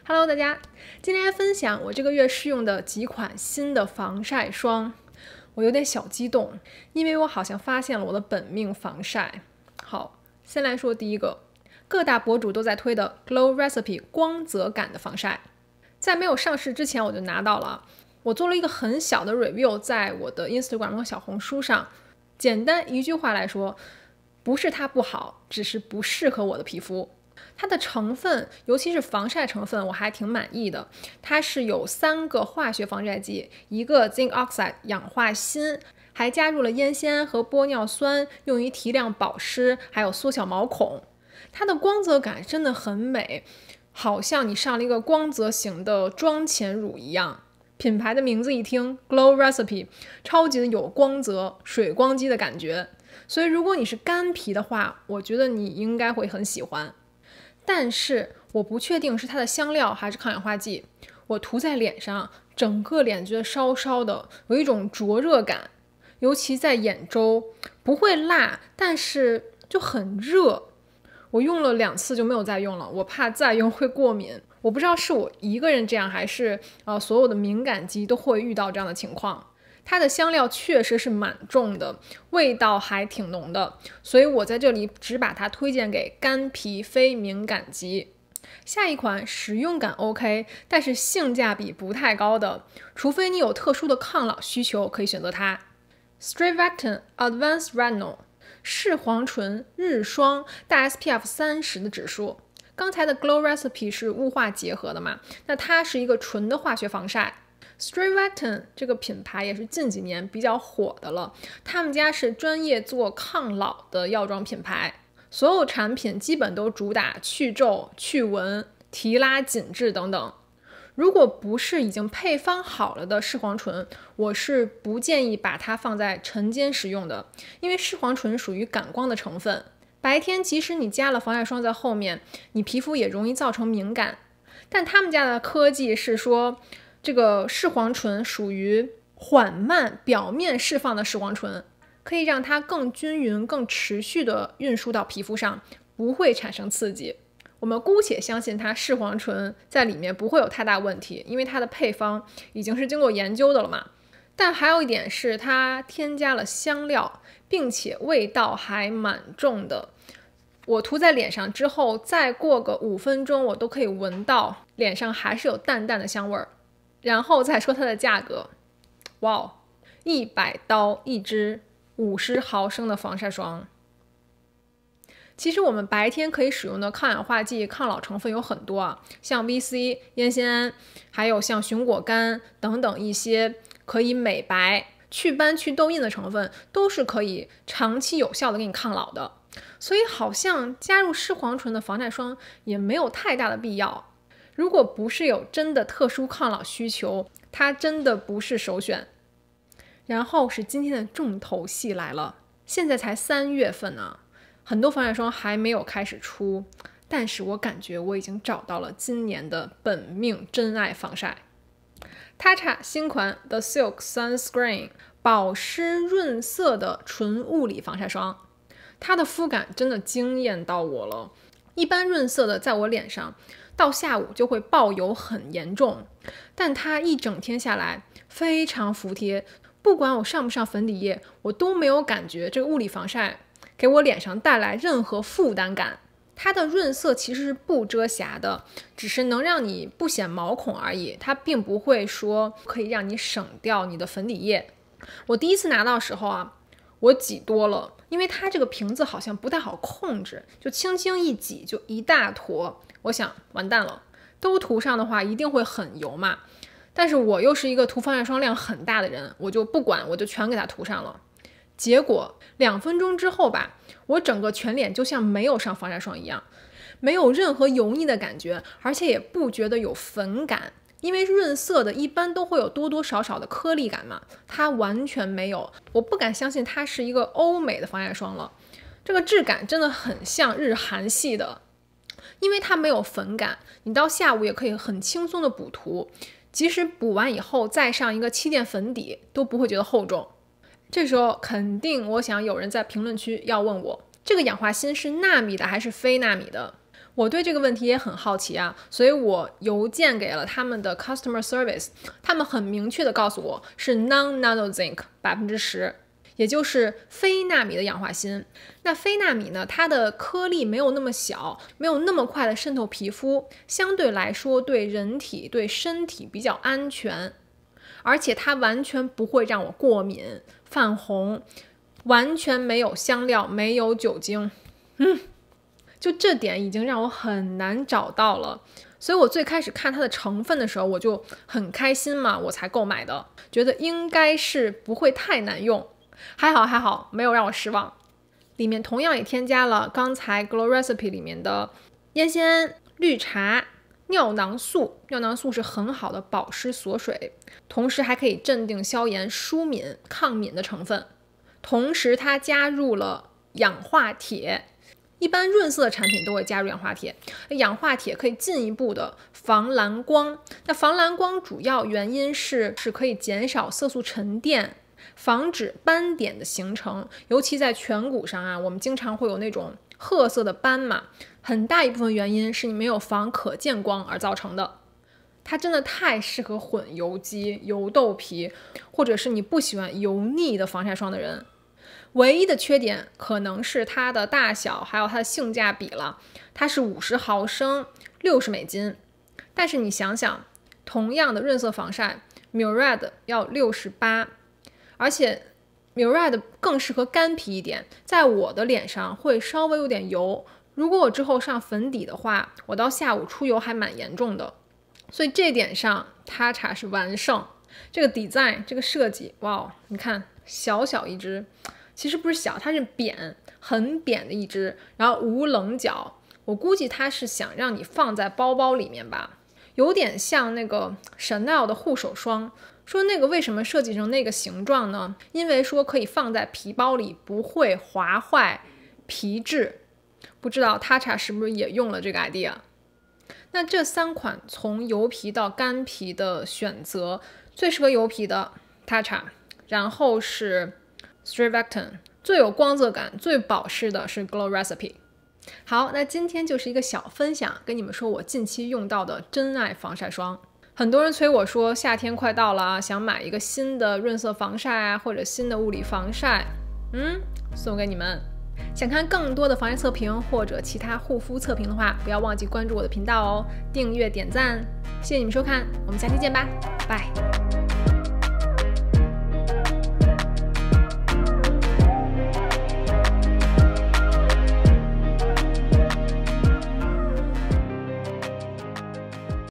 Hello， 大家，今天来分享我这个月试用的几款新的防晒霜。我有点小激动，因为我好像发现了我的本命防晒。好，先来说第一个，各大博主都在推的 Glow Recipe 光泽感的防晒，在没有上市之前我就拿到了。我做了一个很小的 review， 在我的 Instagram 和小红书上，简单一句话来说，不是它不好，只是不适合我的皮肤。它的成分，尤其是防晒成分，我还挺满意的。它是有3个化学防晒剂，一个 Zinc Oxide 氧化锌，还加入了烟酰和玻尿酸，用于提亮保湿，还有缩小毛孔。它的光泽感真的很美，好像你上了一个光泽型的妆前乳一样。品牌的名字一听 Glow Recipe， 超级的有光泽，水光肌的感觉。所以如果你是干皮的话，我觉得你应该会很喜欢。但是我不确定是它的香料还是抗氧化剂，我涂在脸上，整个脸觉得烧烧的，有一种灼热感，尤其在眼周，不会辣，但是就很热。我用了2次就没有再用了，我怕再用会过敏。我不知道是我一个人这样，还是所有的敏感肌都会遇到这样的情况。它的香料确实是蛮重的，味道还挺浓的，所以我在这里只把它推荐给干皮非敏感肌。下一款实用感 OK， 但是性价比不太高的，除非你有特殊的抗老需求，可以选择它。Strivectin Advanced Retinol 视黄醇日霜，大 SPF 30的指数。刚才的 Glow Recipe 是雾化结合的嘛，那它是一个纯的化学防晒。Strivectin 这个品牌也是近几年比较火的了，他们家是专业做抗老的药妆品牌，所有产品基本都主打去皱、去纹、提拉紧致等等。如果不是已经配方好了的视黄醇，我是不建议把它放在晨间使用的，因为视黄醇属于感光的成分，白天即使你加了防晒霜在后面，你皮肤也容易造成敏感。但他们家的科技是说，这个视黄醇属于缓慢表面释放的视黄醇，可以让它更均匀、更持续的运输到皮肤上，不会产生刺激。我们姑且相信它视黄醇在里面不会有太大问题，因为它的配方已经是经过研究的了嘛。但还有一点是它添加了香料，并且味道还蛮重的。我涂在脸上之后，再过个5分钟，我都可以闻到脸上还是有淡淡的香味儿。然后再说它的价格，哇，100刀一支50毫升的防晒霜。其实我们白天可以使用的抗氧化剂、抗老成分有很多啊，像 VC、烟酰胺，还有像熊果苷等等一些可以美白、祛斑、祛痘印的成分，都是可以长期有效的给你抗老的。所以好像加入视黄醇的防晒霜也没有太大的必要。如果不是有真的特殊抗老需求，它真的不是首选。然后是今天的重头戏来了，现在才3月份呢，很多防晒霜还没有开始出，但是我感觉我已经找到了今年的本命真爱防晒。Tatcha 新款 The Silk Sunscreen 保湿润色的纯物理防晒霜，它的肤感真的惊艳到我了。一般润色的在我脸上到下午就会爆油很严重，但它一整天下来非常服帖，不管我上不上粉底液，我都没有感觉这个物理防晒给我脸上带来任何负担感。它的润色其实是不遮瑕的，只是能让你不显毛孔而已，它并不会说可以让你省掉你的粉底液。我第一次拿到的时候啊，我挤多了，因为它这个瓶子好像不太好控制，就轻轻一挤就一大坨，我想完蛋了，都涂上的话一定会很油嘛。但是我又是一个涂防晒霜量很大的人，我就不管，我就全给它涂上了。结果2分钟之后吧，我整个全脸就像没有上防晒霜一样，没有任何油腻的感觉，而且也不觉得有粉感。因为润色的一般都会有多多少少的颗粒感嘛，它完全没有，我不敢相信它是一个欧美的防晒霜了。这个质感真的很像日韩系的，因为它没有粉感，你到下午也可以很轻松的补涂，即使补完以后再上一个气垫粉底都不会觉得厚重。这时候肯定我想有人在评论区要问我，这个氧化锌是纳米的还是非纳米的？我对这个问题也很好奇啊，所以我邮件给了他们的 customer service， 他们很明确的告诉我是 non-nano zinc 10%，也就是非纳米的氧化锌。那非纳米呢，它的颗粒没有那么小，没有那么快的渗透皮肤，相对来说对人体对身体比较安全，而且它完全不会让我过敏泛红，完全没有香料，没有酒精。就这点已经让我很难找到了，所以我最开始看它的成分的时候，我就很开心嘛，我才购买的，觉得应该是不会太难用。还好，没有让我失望。里面同样也添加了刚才 Glow Recipe 里面的烟酰绿茶、尿囊素。尿囊素是很好的保湿锁水，同时还可以镇定消炎、舒敏、抗敏的成分。同时它加入了氧化铁。一般润色的产品都会加入氧化铁，氧化铁可以进一步的防蓝光。那防蓝光主要原因是可以减少色素沉淀，防止斑点的形成。尤其在颧骨上啊，我们经常会有那种褐色的斑嘛，很大一部分原因是你没有防可见光而造成的。它真的太适合混油肌、油痘皮，或者是你不喜欢油腻的防晒霜的人。唯一的缺点可能是它的大小，还有它的性价比了。它是50毫升，60美金。但是你想想，同样的润色防晒 ，Murad 要68，而且 Murad 更适合干皮一点，在我的脸上会稍微有点油。如果我之后上粉底的话，我到下午出油还蛮严重的。所以这点上，Tatcha是完胜。这个 design 这个设计，哇，你看小小一只。其实不是小，它是扁，很扁的一只，然后无棱角。我估计它是想让你放在包包里面吧，有点像那个 Chanel 的护手霜。说那个为什么设计成那个形状呢？因为说可以放在皮包里，不会划坏皮质。不知道 Tatcha 是不是也用了这个 idea？ 那这3款从油皮到干皮的选择，最适合油皮的 Tatcha， 然后是Strivectin， 最有光泽感、最保湿的是 Glow Recipe。 好，那今天就是一个小分享，跟你们说我近期用到的真爱防晒霜。很多人催我说夏天快到了啊，想买一个新的润色防晒啊，或者新的物理防晒，送给你们。想看更多的防晒测评或者其他护肤测评的话，不要忘记关注我的频道哦，订阅点赞。谢谢你们收看，我们下期见吧，拜。